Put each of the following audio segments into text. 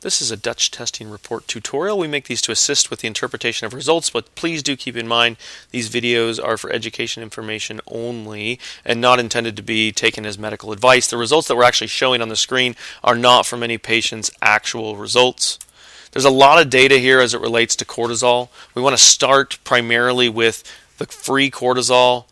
This is a Dutch testing report tutorial. We make these to assist with the interpretation of results, but please do keep in mind these videos are for education information only and not intended to be taken as medical advice. The results that we're actually showing on the screen are not from any patient's actual results. There's a lot of data here as it relates to cortisol. We want to start primarily with the free cortisol,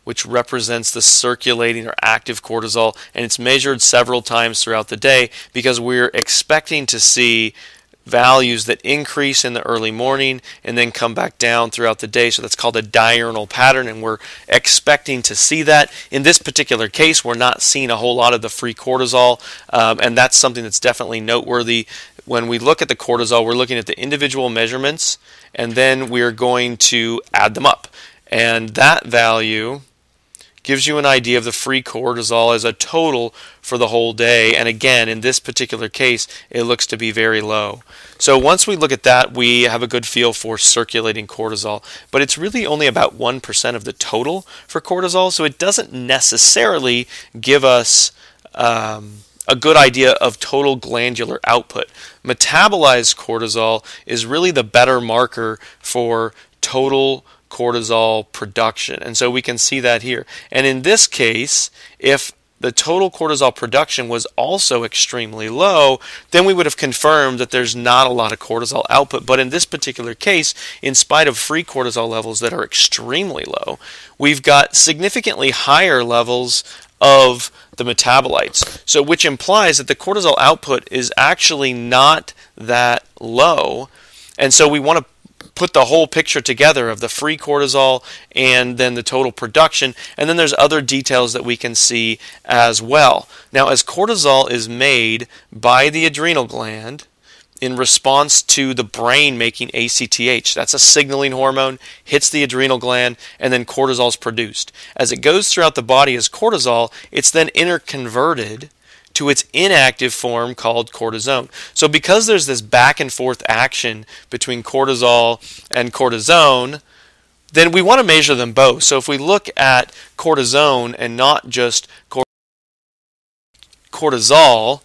which represents the circulating or active cortisol, and it's measured several times throughout the day because we're expecting to see values that increase in the early morning and then come back down throughout the day. So that's called a diurnal pattern, and we're expecting to see that. In this particular case, we're not seeing a whole lot of the free cortisol, and that's something that's definitely noteworthy. When we look at the cortisol, we're looking at the individual measurements, and then we're going to add them up. And that value gives you an idea of the free cortisol as a total for the whole day. And again, in this particular case, it looks to be very low. So once we look at that, we have a good feel for circulating cortisol. But it's really only about 1% of the total for cortisol, so it doesn't necessarily give us a good idea of total glandular output. Metabolized cortisol is really the better marker for total cortisol production, and so we can see that here. And in this case, if the total cortisol production was also extremely low, then we would have confirmed that there's not a lot of cortisol output. But in this particular case, in spite of free cortisol levels that are extremely low, we've got significantly higher levels of the metabolites, so which implies that the cortisol output is actually not that low. And so we want to put the whole picture together of the free cortisol and then the total production, and then there's other details that we can see as well. Now, as cortisol is made by the adrenal gland in response to the brain making ACTH, that's a signaling hormone, hits the adrenal gland, and then cortisol is produced. As it goes throughout the body as cortisol, it's then interconverted to its inactive form called cortisone. So because there's this back and forth action between cortisol and cortisone, then we want to measure them both. So if we look at cortisone and not just cortisol,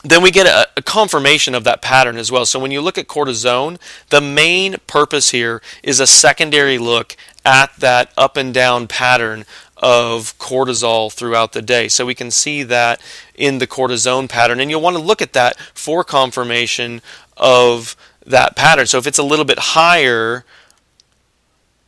then we get a confirmation of that pattern as well. So when you look at cortisone, the main purpose here is a secondary look at that up and down pattern of cortisol throughout the day. So we can see that in the cortisone pattern, and you'll want to look at that for confirmation of that pattern. So if it's a little bit higher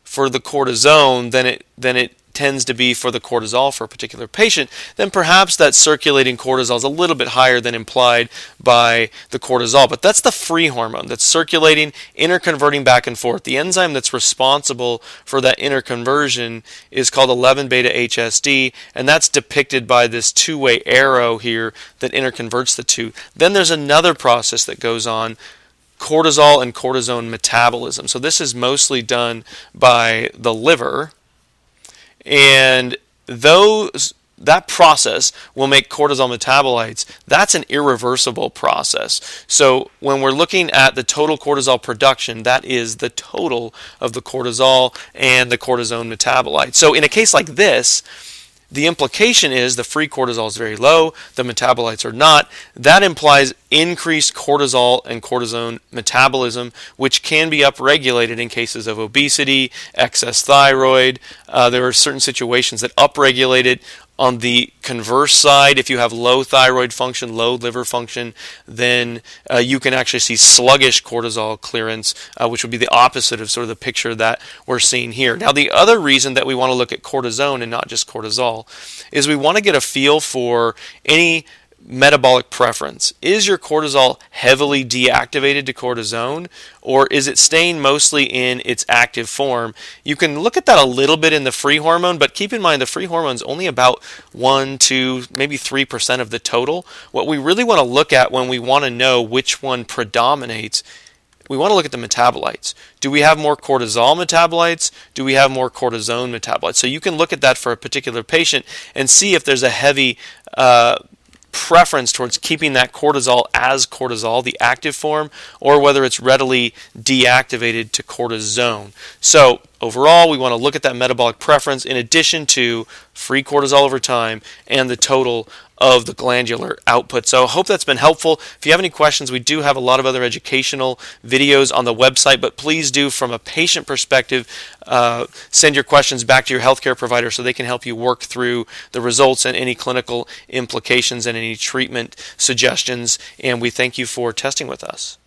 for the cortisone than it tends to be for the cortisol for a particular patient, then perhaps that circulating cortisol is a little bit higher than implied by the cortisol. But that's the free hormone that's circulating, interconverting back and forth. The enzyme that's responsible for that interconversion is called 11-beta-HSD, and that's depicted by this two-way arrow here that interconverts the two. Then there's another process that goes on, cortisol and cortisone metabolism. So this is mostly done by the liver, and that process will make cortisol metabolites. That's an irreversible process. So when we're looking at the total cortisol production, that is the total of the cortisol and the cortisone metabolites. So in a case like this, the implication is the free cortisol is very low, the metabolites are not. That implies increased cortisol and cortisone metabolism, which can be upregulated in cases of obesity, excess thyroid. There are certain situations that upregulate it. On the converse side, if you have low thyroid function, low liver function, then you can actually see sluggish cortisol clearance, which would be the opposite of sort of the picture that we're seeing here. Now, the other reason that we want to look at cortisone and not just cortisol is we want to get a feel for any metabolic preference. Is your cortisol heavily deactivated to cortisone, or is it staying mostly in its active form? You can look at that a little bit in the free hormone, but keep in mind the free hormone is only about 1, 2, maybe 3% of the total. What we really want to look at when we want to know which one predominates, we want to look at the metabolites. Do we have more cortisol metabolites? Do we have more cortisone metabolites? So you can look at that for a particular patient and see if there's a heavy preference towards keeping that cortisol as cortisol, the active form, or whether it's readily deactivated to cortisone. So overall, we want to look at that metabolic preference in addition to free cortisol over time and the total of the glandular output. So I hope that's been helpful. If you have any questions, we do have a lot of other educational videos on the website, but please do, from a patient perspective, send your questions back to your healthcare provider so they can help you work through the results and any clinical implications and any treatment suggestions. And we thank you for testing with us.